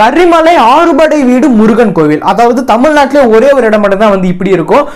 கரிமலை ஆறுபடை வீடு முருகன் கோவில். அதாவது தமிழ்நாட்டிலே ஒரே ஒரு இடம் மட்டும் தான் வந்து இப்படி இருக்கும்.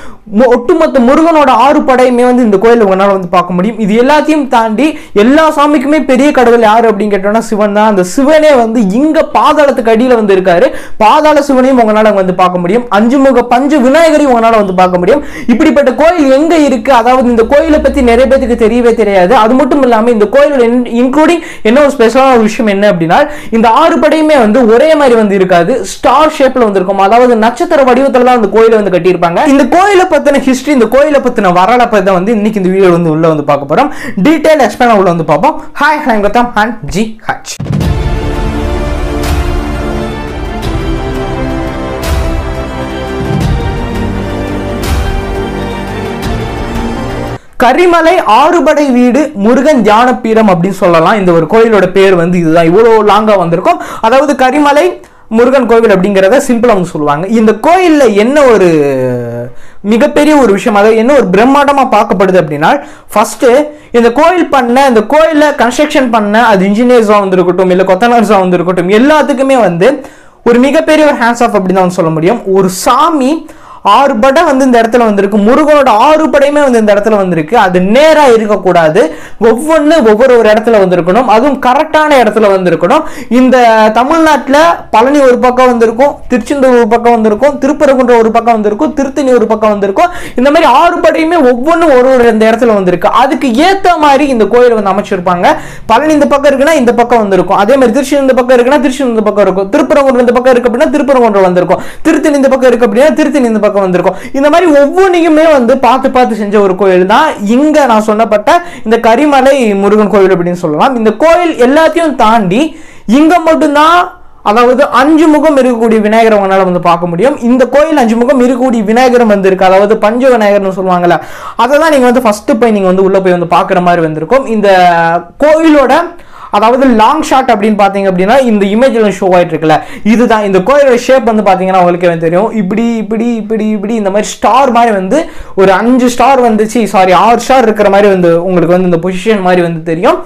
ஒட்டுமொத்த முருகனோட 6 படையுமே வந்து இந்த கோயில் உங்களால் வந்து பார்க்க முடியும். இது எல்லாத்தையும் தாண்டி எல்லா சாமிக்குமே பெரிய கடவுள் யாரு அப்படின்னு கேட்டோம்னா சிவன் தான். அந்த சிவனே வந்து இங்க பாதாளத்துக்கு அடியில வந்து இருக்காரு. பாதாள சிவனையும் உங்களால வந்து பார்க்க முடியும். 5 முக பஞ்ச விநாயகரையும் உங்களால வந்து பார்க்க முடியும். இப்படிப்பட்ட கோயில் எங்க இருக்கு? அதாவது இந்த கோயிலை பத்தி நிறைய பேருக்கு தெரியவே தெரியாது. அது மட்டும் இல்லாம இந்த கோயில் இன்க்ளூடிங் என்ன ஒரு ஸ்பெஷலான ஒரு விஷயம் என்ன அப்படின்னா, இந்த 6 படையுமே வந்து ஒரே மாதிரி வந்து இருக்காது, ஸ்டார் ஷேப்ல வந்து இருக்கும். அதாவது நட்சத்திர வடிவத்துல தான் இந்த கோயிலை வந்து கட்டியிருப்பாங்க. இந்த கோயிலை பத்தின ஹிஸ்டரி, இந்த கோயிலை பத்தின வரலாறு தான் வந்து இன்னைக்கு இந்த வீடியோ வந்து உள்ள வந்து பார்க்க போறோம். டீடைல் எக்ஸ்பிளைன் உள்ள வந்து பார்ப்போம். Hi hi Gautham and G H. Karimalai Arupadai Veedu Murugan தியான பீடம் அப்படின்னு சொல்லலாம். இந்த ஒரு கோயிலோட பேர் வந்து இதுதான். இவ்வளவு லாங்கா வந்திருக்கும். அதாவது கரிமலை முருகன் கோவில் அப்படிங்கிறத சிம்பிளா வந்து சொல்லுவாங்க. இந்த கோயில்ல என்ன ஒரு மிகப்பெரிய ஒரு விஷயம், அதாவது என்ன ஒரு பிரம்மாண்டமா பார்க்கப்படுது அப்படின்னா, ஃபர்ஸ்ட் இந்த கோயில கன்ஸ்ட்ரக்ஷன் பண்ண அது இன்ஜினியர்ஸா வந்திருக்கட்டும், இல்ல கொத்தனார்ஸா வந்திருக்கட்டும், எல்லாத்துக்குமே வந்து ஒரு மிகப்பெரிய ஒரு ஹேண்ட்ஸ் ஆஃப் அப்படின்னு தான் சொல்ல முடியும். ஒரு சாமி 6 படை வந்து இந்த இடத்துல வந்திருக்கு. முருகனோட 6 படையுமே வந்து இந்த இடத்துல வந்திருக்கு. அது நேரா இருக்கக்கூடாது, ஒவ்வொரு இடத்துல வந்திருக்கணும். அதுவும் கரெக்டான இடத்துல வந்திருக்கணும். இந்த தமிழ்நாட்டில் பழனி ஒரு பக்கம் வந்திருக்கும், திருச்செந்தூர் ஒரு பக்கம் வந்திருக்கும், திருப்பரங்குன்ற ஒரு பக்கம் வந்திருக்கும், திருத்தணி ஒரு பக்கம் வந்திருக்கும். இந்த மாதிரி 6 படையுமே ஒவ்வொன்றும் ஒரு இந்த இடத்துல வந்திருக்கு. அதுக்கு ஏத்த மாதிரி இந்த கோயிலை வந்து அமைச்சிருப்பாங்க. பழனி இந்த பக்கம் இருக்குன்னா இந்த பக்கம் வந்திருக்கும். அதே மாதிரி திருச்சி இந்த பக்கம் இருக்குன்னா திருச்சி இந்த பக்கம் இருக்கும். திருப்பரங்குன்ற இந்த பக்கம் இருக்கு அப்படின்னா திருப்பரங்குன்ற வந்திருக்கும். திருத்தணி இந்த பக்கம் இருக்கு அப்படின்னா திருத்தணி இந்த பக்கம் வந்திருக்கும். இந்த மாதிரி ஒவ்வொன்றையுமே வந்து பார்த்து செஞ்ச ஒரு கோயில் தான் இங்க நான் சொன்னப்பட்ட இந்த கரிமலை முருகன் கோயில் அப்படின்னு சொல்லலாம். இந்த கோயில் எல்லாத்தையும் தாண்டி இங்க மட்டும்தான், அதாவது 5 முகம் இருக்கக்கூடிய விநாயகரை உங்களால வந்து பார்க்க முடியும். இந்த கோயில் 5 முகம் இருக்கக்கூடிய விநாயகரும் வந்து இருக்கு. அதாவது பஞ்ச விநாயகர்னு சொல்லுவாங்கல்ல, அதை தான் நீங்க வந்து ஃபர்ஸ்ட் போய் நீங்க வந்து உள்ள போய் வந்து பார்க்குற மாதிரி வந்திருக்கும். இந்த கோயிலோட அதாவது லாங் ஷாட் அப்படின்னு பாத்தீங்க அப்படின்னா இந்த இமேஜ்ல ஷோ ஆயிட்டு இருக்குல்ல, இதுதான் இந்த கோயிலோட ஷேப் வந்து பாத்தீங்கன்னா உங்களுக்கு தெரியும். இப்படி இந்த மாதிரி ஸ்டார் மாதிரி வந்து ஒரு 5 ஸ்டார் வந்துச்சு, 6 ஸ்டார் இருக்கிற மாதிரி வந்து உங்களுக்கு வந்து இந்த பொசிஷன் மாதிரி வந்து தெரியும்.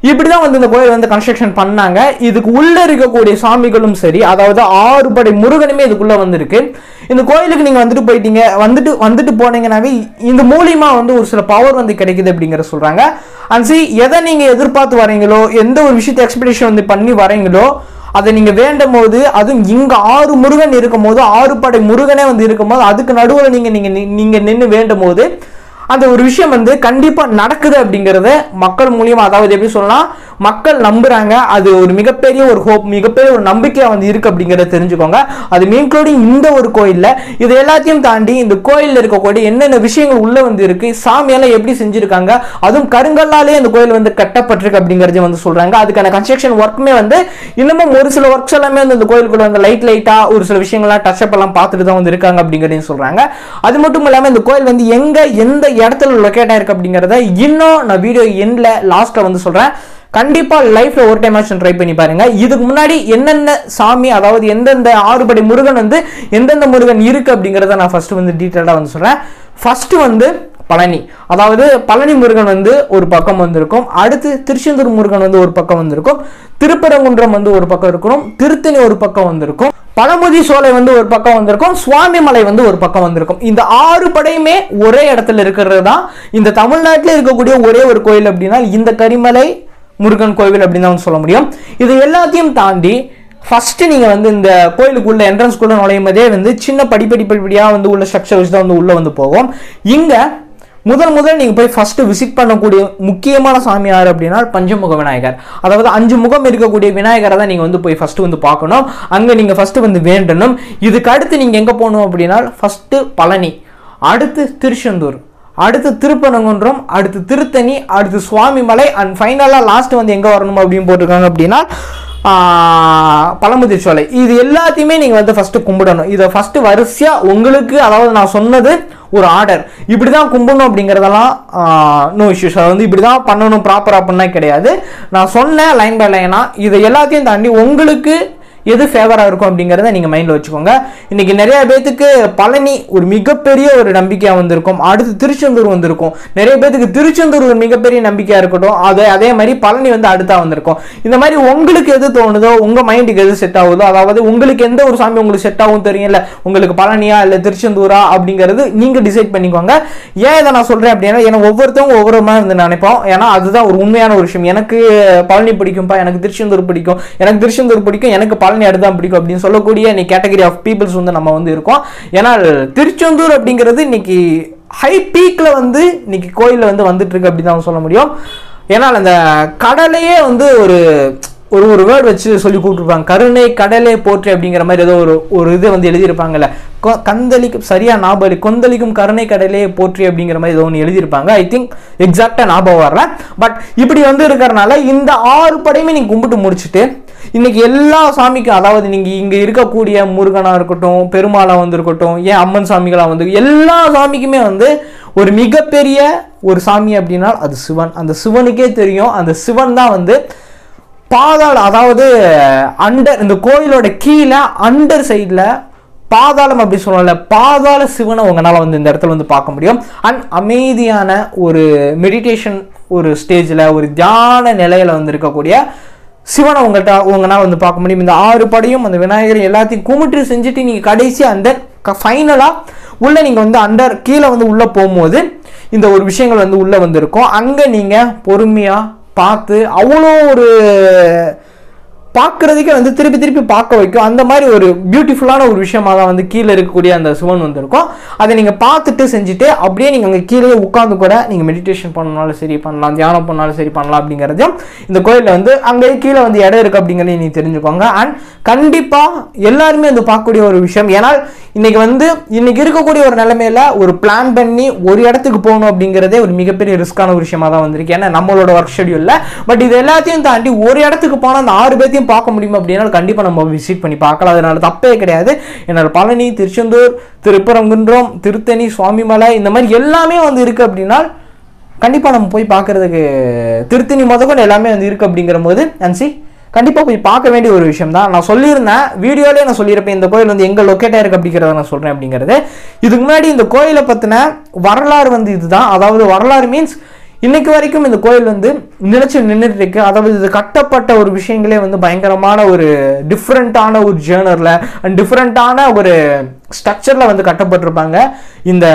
இப்படிதான் வந்து இந்த கோயில் வந்து கன்ஸ்ட்ரக்ஷன் பண்ணாங்க. இதுக்கு உள்ள இருக்கக்கூடிய சாமிகளும் சரி, அதாவது 6 படை முருகனுமே இதுக்குள்ள வந்திருக்கு. இந்த கோயிலுக்கு நீங்க வந்துட்டு போயிட்டீங்க, வந்துட்டு போனீங்கன்னாவே இந்த மூலியமா வந்து ஒரு சில பவர் வந்து கிடைக்குது அப்படிங்கிற சொல்றாங்க. அண்ட் எதை நீங்க எதிர்பார்த்து வரீங்களோ, எந்த ஒரு விஷயத்தை எக்ஸ்பெக்டேஷன் வந்து பண்ணி வரீங்களோ, அதை நீங்க வேண்டும் போது, அதுவும் இங்க 6 முருகன் இருக்கும் போது, 6 படை முருகனே வந்து இருக்கும் போது, அதுக்கு நடுவில் நீங்க நின்று வேண்டும் போது அந்த ஒரு விஷயம் வந்து கண்டிப்பா நடக்குது அப்படிங்கறத மக்கள் மூலியமா, அதாவது எப்படி சொல்லலாம், மக்கள் நம்புறாங்க. அது ஒரு மிகப்பெரிய ஒரு ஹோப், மிகப்பெரிய ஒரு நம்பிக்கையா வந்து இருக்கு அப்படிங்கறத தெரிஞ்சுக்கோங்க. அது இன்க்ளூடிங் இந்த ஒரு கோயில்ல. இது எல்லாத்தையும் தாண்டி இந்த கோயில்ல இருக்கக்கூடிய என்னென்ன விஷயங்கள் உள்ள வந்து இருக்கு, சாமியெல்லாம் எப்படி செஞ்சிருக்காங்க, அதுவும் கருங்கல்லாலே இந்த கோயில் வந்து கட்டப்பட்டிருக்கு அப்படிங்கறத வந்து சொல்றாங்க. அதுக்கான கன்ஸ்ட்ரக்ஷன் ஒர்க்குமே வந்து இன்னமும் ஒரு சில ஒர்க்ஸ் எல்லாமே வந்து இந்த கோயிலுக்குள்ள வந்து லைட்டா ஒரு சில விஷயங்கள்லாம் டச் அப் எல்லாம் பார்த்துட்டு தான் வந்து இருக்காங்க அப்படிங்கறதையும் சொல்றாங்க. அது மட்டும் இல்லாம இந்த கோயில் வந்து எந்த இடத்துல லொகேட் ஆயிருக்கு அப்படிங்கறத இன்னும் நான் வீடியோ எண்ட்ல லாஸ்ட்ல வந்து சொல்றேன். கண்டிப்பா லைஃப்ல ஒரு டைம் ஆச்சும் ட்ரை பண்ணி பாருங்க. இதுக்கு முன்னாடி என்னென்ன சாமி, அதாவது எந்தெந்த 6 படை முருகன் வந்து எந்தெந்த முருகன் இருக்கு அப்படிங்கறத நான் ஃபர்ஸ்ட் வந்து டீடைலா வந்து சொல்றேன். ஃபர்ஸ்ட் வந்து பழனி, அதாவது பழனி முருகன் வந்து ஒரு பக்கம் வந்திருக்கும். அடுத்து திருச்செந்தூர் முருகன் வந்து ஒரு பக்கம் வந்திருக்கும். திருப்பரங்குன்றம் வந்து ஒரு பக்கம் இருக்கும். திருத்தணி ஒரு பக்கம் வந்திருக்கும். பழமுதி சோலை வந்து ஒரு பக்கம் வந்திருக்கும். சுவாமி மலை வந்து ஒரு பக்கம் வந்திருக்கும். இந்த 6 படையுமே ஒரே இடத்துல இருக்கிறது தான் இந்த தமிழ்நாட்டில் இருக்கக்கூடிய ஒரே ஒரு கோயில் அப்படின்னா இந்த கரிமலை முருகன் கோவில் அப்படின்னு தான் சொல்ல முடியும். இது எல்லாத்தையும் தாண்டி ஃபர்ஸ்ட் நீங்க வந்து இந்த கோயிலுக்குள்ள என்ட்ரன்ஸ்குள்ள நுழையும் போதே வந்து சின்ன படிப்படியா வந்து உள்ள ஸ்ட்ரக்சர் வச்சு தான் வந்து உள்ள வந்து போகும். இங்க முதல் நீங்க போய் ஃபர்ஸ்ட் விசிட் பண்ணக்கூடிய முக்கியமான சாமி யார் அப்படின்னா பஞ்சமுக விநாயகர். அதாவது 5 முகம் இருக்கக்கூடிய விநாயகரை தான் நீங்க வந்து போய் ஃபர்ஸ்ட் வந்து பார்க்கணும். அங்க நீங்க ஃபர்ஸ்ட் வந்து வேண்டணும். இதுக்கு அடுத்து நீங்க எங்க போகணும் அப்படின்னா ஃபர்ஸ்ட் பழனி, அடுத்து திருச்செந்தூர், அடுத்து திருப்பரங்குன்றம், அடுத்து திருத்தணி, அடுத்து சுவாமி மலை, அண்ட் ஃபைனலா லாஸ்ட் வந்து எங்க வரணும் அப்படின்னு போட்டிருக்காங்க அப்படின்னா பழமுதி சோலை. இது எல்லாத்தையுமே நீங்க வந்து ஃபர்ஸ்ட் கும்பிடணும். இதை ஃபர்ஸ்ட் வரிசையா உங்களுக்கு, அதாவது நான் சொன்னது ஒரு ஆர்டர், இப்படிதான் கும்பிடணும் அப்படிங்கறதெல்லாம் நோ இஷ்யூஸ். அது வந்து இப்படிதான் பண்ணணும் ப்ராப்பரா பண்ணா கிடையாது. நான் சொன்ன லைன் பை லைனா இதை எல்லாத்தையும் தாண்டி உங்களுக்கு எது ஃபேவரா இருக்கும் அப்படிங்கறத நீங்க மைண்ட்ல வச்சுக்கோங்க. இன்னைக்கு நிறைய பேத்துக்கு பழனி ஒரு மிகப்பெரிய ஒரு நம்பிக்கையா வந்திருக்கும். அடுத்து திருச்செந்தூர் வந்திருக்கும். நிறைய பேத்துக்கு திருச்செந்தூர் ஒரு மிகப்பெரிய நம்பிக்கையா இருக்கட்டும். அதே மாதிரி பழனி வந்து அடுத்தா வந்திருக்கும். இந்த மாதிரி உங்களுக்கு எது தோணுதோ, உங்க மைண்டுக்கு எது செட் ஆகுதோ, அதாவது உங்களுக்கு எந்த ஒரு சாமி உங்களுக்கு செட் ஆகும் தெரியல, உங்களுக்கு பழனியா இல்ல திருச்செந்தூரா அப்படிங்கிறது நீங்க டிசைட் பண்ணிக்கோங்க. ஏன் இதை நான் சொல்றேன் அப்படின்னா, ஏன்னா ஒவ்வொருத்தவங்க ஒவ்வொரு மாதிரி வந்து நினைப்போம். ஏன்னா அதுதான் ஒரு உண்மையான ஒரு விஷயம். எனக்கு பழனி பிடிக்கும்பா, எனக்கு திருச்செந்தூர் பிடிக்கும், எனக்கு திருச்செந்தூர் பிடிக்கும், எனக்கு பழனி அடுத்தான் பிடிக்கும் அப்படின்னு சொல்லக்கூடிய இன்னைக்கு கேட்டகரி ஆஃப் பீப்புள்ஸ் வந்து நம்ம வந்து இருக்கோம். ஏன்னா திருச்செந்தூர் அப்படிங்கிறது இன்னைக்கு ஹை பீக்ல வந்து இன்னைக்கு கோயில்ல வந்து வந்துட்டு இருக்கு அப்படின்னு சொல்ல முடியும். ஏன்னா அந்த கடலையே வந்து ஒரு ஒரு வேர்ட் வச்சு சொல்லி கூப்பிட்டுருப்பாங்க, கருணை கடலே போற்றி அப்படிங்கிற மாதிரி ஏதோ ஒரு இது வந்து எழுதியிருப்பாங்கல்ல, கந்தளிக்கும் சரியா ஞாபகம், கொந்தளிக்கும் கருணை கடலே போற்றி அப்படிங்கிற மாதிரி ஏதோ ஒன்று எழுதியிருப்பாங்க. ஐ திங்க் எக்ஸாக்டா ஞாபகம் வரல. பட் இப்படி வந்து இருக்கிறனால இந்த 6 படையுமே நீங்க கும்பிட்டு முடிச்சுட்டு இன்னைக்கு எல்லா சாமிக்கும், அதாவது நீங்க இங்க இருக்கக்கூடிய முருகனா இருக்கட்டும், பெருமாளா வந்து இருக்கட்டும், ஏன் அம்மன் சாமிகளா வந்து எல்லா சாமிக்குமே வந்து ஒரு மிகப்பெரிய ஒரு சாமி அப்படின்னா அது சிவன். அந்த சிவனுக்கே தெரியும், அந்த சிவன் தான் வந்து பாதாள, அதாவது அண்டர், இந்த கோயிலோட கீழே அண்டர் சைட்ல பாதாளம் அப்படி சொல்லல, பாதாள சிவனை உங்களால வந்து இந்த இடத்துல வந்து பார்க்க முடியும். அண்ட் அமைதியான ஒரு மெடிடேஷன் ஒரு ஸ்டேஜ்ல ஒரு தியான நிலையில வந்து இருக்கக்கூடிய சிவனை உங்களால வந்து பார்க்க முடியும். இந்த 6 படையும் அந்த விநாயகர் எல்லாத்தையும் கும்பிட்டு செஞ்சுட்டு நீங்க கடைசி அந்த ஃபைனலா உள்ள நீங்க வந்து அண்டர் கீழே வந்து உள்ள போகும்போது இந்த ஒரு விஷயங்கள் வந்து உள்ள வந்து இருக்கும். அங்க நீங்க பொறுமையா பார்த்து அவ்வளோ ஒரு பார்க்கறதுக்கே வந்து திருப்பி திருப்பி பார்க்க வைக்கும். அந்த மாதிரி ஒரு பியூட்டிஃபுல்லான ஒரு விஷயமா தான் வந்து கீழே இருக்கக்கூடிய அந்த சிவன் வந்து இருக்கும். அதை நீங்கள் பார்த்துட்டு செஞ்சுட்டு அப்படியே நீங்கள் அங்கே கீழே உட்காந்து கூட நீங்கள் மெடிடேஷன் பண்ணாலும் சரி பண்ணலாம், தியானம் பண்ணாலும் சரி பண்ணலாம். அப்படிங்கிறதையும் இந்த கோயிலில் வந்து அங்கே கீழே வந்து இடம் இருக்குது அப்படிங்கிறத நீங்கள் தெரிஞ்சுக்கோங்க. அண்ட் கண்டிப்பாக எல்லாருமே வந்து பார்க்கக்கூடிய ஒரு விஷயம். ஏன்னா இன்னைக்கு இருக்கக்கூடிய ஒரு நிலைமையில ஒரு பிளான் பண்ணி ஒரு இடத்துக்கு போகணும் அப்படிங்கிறதே ஒரு மிகப்பெரிய ரிஸ்கான ஒரு விஷயமா தான் வந்திருக்கு. ஏன்னா நம்மளோட ஒர்க் ஷெடியூல்ல. பட் இது எல்லாத்தையும் தாண்டி ஒரு இடத்துக்கு போனால் அந்த 6 பேர்த்தையும் பார்க்க முடியும் அப்படின்னா கண்டிப்பா நம்ம விசிட் பண்ணி பார்க்கலாம். அதனால தப்பே கிடையாது. என்னால் பழனி, திருச்செந்தூர், திருப்பரங்குன்றம், திருத்தணி, சுவாமிமலை இந்த மாதிரி எல்லாமே வந்து இருக்கு அப்படின்னா கண்டிப்பா நம்ம போய் பார்க்கறதுக்கு திருத்தணி முதற்கொண்டு எல்லாமே வந்து இருக்கு அப்படிங்கிற போது அன்சி கண்டிப்பாக போய் பார்க்க வேண்டிய ஒரு விஷயம் தான். நான் சொல்லியிருந்தேன் வீடியோலேயே, நான் சொல்லியிருப்பேன் இந்த கோயில் வந்து எங்கே லொக்கேட்டாக இருக்குது அப்படிங்கிறத நான் சொல்கிறேன் அப்படிங்கிறது. இதுக்கு முன்னாடி இந்த கோயிலை பற்றின வரலாறு வந்து இதுதான். அதாவது வரலாறு மீன்ஸ் இன்னைக்கு வரைக்கும் இந்த கோயில் வந்து நினைச்சு நின்றுட்டு இருக்கு. அதாவது இது கட்டப்பட்ட ஒரு விஷயங்களே வந்து பயங்கரமான ஒரு டிஃப்ரெண்ட்டான ஒரு ஜேர்னர்ல அண்ட் டிஃப்ரெண்ட்டான ஒரு ஸ்ட்ரக்சர்ல வந்து கட்டப்பட்டிருப்பாங்க. இந்த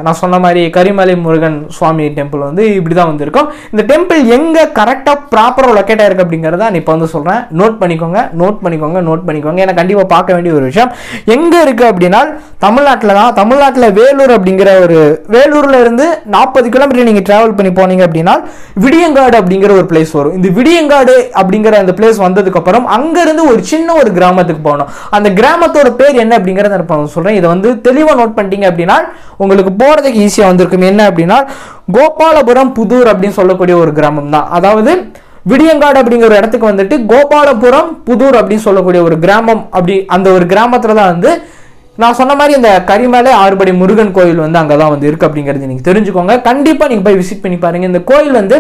நான் சொன்ன மாதிரி கரிமலை முருகன் சுவாமி டெம்பிள் வந்து இப்படிதான் வந்து இருக்கும். இந்த டெம்பிள் எங்க கரெக்டா ப்ராப்பரா லொக்கேட் ஆயிருக்கு அப்படிங்கறத நான் இப்போ வந்து சொல்றேன். நோட் பண்ணிக்கோங்க. ஏன்னா கண்டிப்பா பார்க்க வேண்டிய ஒரு விஷயம். எங்க இருக்கு அப்படின்னா தமிழ்நாட்டில் தான். தமிழ்நாட்டில் வேலூர் அப்படிங்கிற ஒரு, வேலூர்ல இருந்து 40 கிலோமீட்டர் நீங்க டிராவல் பண்ணி போனீங்க அப்படின்னா விடியங்காடு அப்படிங்கிற ஒரு பிளேஸ் வரும். இந்த விடியங்காடு அப்படிங்கிற அந்த பிளேஸ் வந்ததுக்கு அப்புறம் அங்க இருந்து ஒரு சின்ன ஒரு கிராமத்துக்கு போகணும். அந்த கிராமத்தோட பேர் என்ன அப்படிங்கறத நான் சொல்றேன். இதை வந்து தெளிவா நோட் பண்ணிட்டீங்க அப்படின்னா உங்களுக்கு போறதுக்கு ஈஸியா வந்திருக்கும். என்ன அப்படின்னா கோபாலபுரம் புதூர் அப்படின்னு சொல்லக்கூடிய ஒரு கிராமம் தான். அதாவது விடியங்காடு அப்படிங்கிற ஒரு இடத்துக்கு வந்துட்டு கோபாலபுரம் புதூர் அப்படின்னு சொல்லக்கூடிய ஒரு கிராமம், அப்படி அந்த ஒரு கிராமத்துல தான் வந்து நான் சொன்ன மாதிரி இந்த கரிமலை ஆறுபடை முருகன் கோயில் வந்து அங்கதான் வந்து இருக்கு அப்படிங்கிறது நீங்க தெரிஞ்சுக்கோங்க. கண்டிப்பா நீங்க போய் விசிட் பண்ணி பாருங்க. இந்த கோயில் வந்து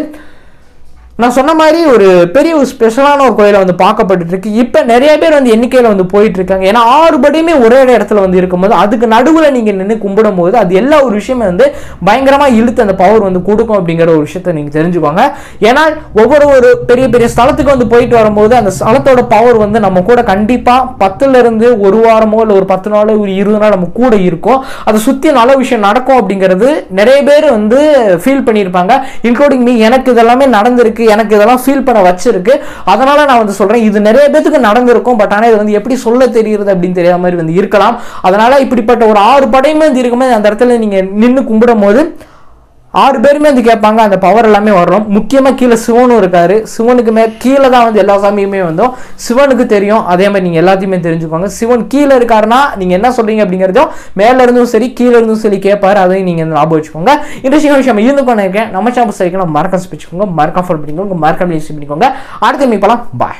நான் சொன்ன மாதிரி ஒரு பெரிய ஒரு ஸ்பெஷலான ஒரு கோயிலை வந்து பார்க்கப்பட்டு இருக்கு. இப்போ நிறைய பேர் வந்து எண்ணிக்கையில் வந்து போயிட்டு இருக்காங்க. ஏன்னா 6 படியுமே ஒரே இடத்துல வந்து இருக்கும்போது அதுக்கு நடுவில் நீங்க நின்று கும்பிடும் போது அது எல்லா ஒரு விஷயமே வந்து பயங்கரமா இழுத்து அந்த பவர் வந்து கொடுக்கும் அப்படிங்கிற ஒரு விஷயத்த நீங்க தெரிஞ்சுக்கோங்க. ஏன்னா ஒவ்வொரு பெரிய பெரிய ஸ்தலத்துக்கு வந்து போயிட்டு வரும்போது அந்த ஸ்தலத்தோட பவர் வந்து நம்ம கூட கண்டிப்பா 10ல இருந்து ஒரு வாரமோ இல்லை ஒரு 10 நாளோ ஒரு 20 நாள் நம்ம கூட இருக்கும். அதை சுத்தி நல்ல விஷயம் நடக்கும் அப்படிங்கிறது நிறைய பேர் வந்து ஃபீல் பண்ணியிருப்பாங்க, இன்க்ளூடிங் மீ. எனக்கு இதெல்லாமே நடந்திருக்கு, எனக்கு இதெல்லாம் ஃபீல் பண்ண வச்சிருக்கு. அதனால நான் வந்து சொல்றேன், இது நிறைய பேருக்கு நடந்திருக்கும். பட் ஆனால் இது வந்து எப்படி சொல்ல தெரியுது அப்படின்னு தெரியாத மாதிரி வந்து இருக்கலாம். அதனால இப்படிப்பட்ட ஒரு 6 படையுமே வந்து இருக்கும்போது அந்த இடத்துல நீங்க நின்று கும்பிடும் போது 6 பேருமே வந்து கேட்பாங்க, அந்த பவர் எல்லாமே வரும். முக்கியமா கீழே சிவனும் இருக்காரு. சிவனுக்கு கீழே தான் வந்து எல்லா சாமியுமே வந்தோம். சிவனுக்கு தெரியும். அதே மாதிரி நீங்க எல்லாத்தையுமே தெரிஞ்சுக்கோங்க. சிவன் கீழே இருக்காருன்னா நீங்க என்ன சொல்றீங்க அப்படிங்கிறதும் மேல இருந்தும் சரி கீழே இருந்தும் சரி கேட்பாரு. அதையும் நீங்க ஞாபகம் வச்சுக்கோங்க. இன்ட்ரெஸ்டிங் விஷயம் இருந்து பண்ணிருக்கேன். நம்ம சேனல் சைக்கிள் மறக்காம வச்சுக்கோங்க, மறக்காம ஃபாலோ பண்ணிக்கோங்க, மறக்காம பண்ணிக்கோங்க. அடுத்த மீட் பண்ணலாம். பாய்.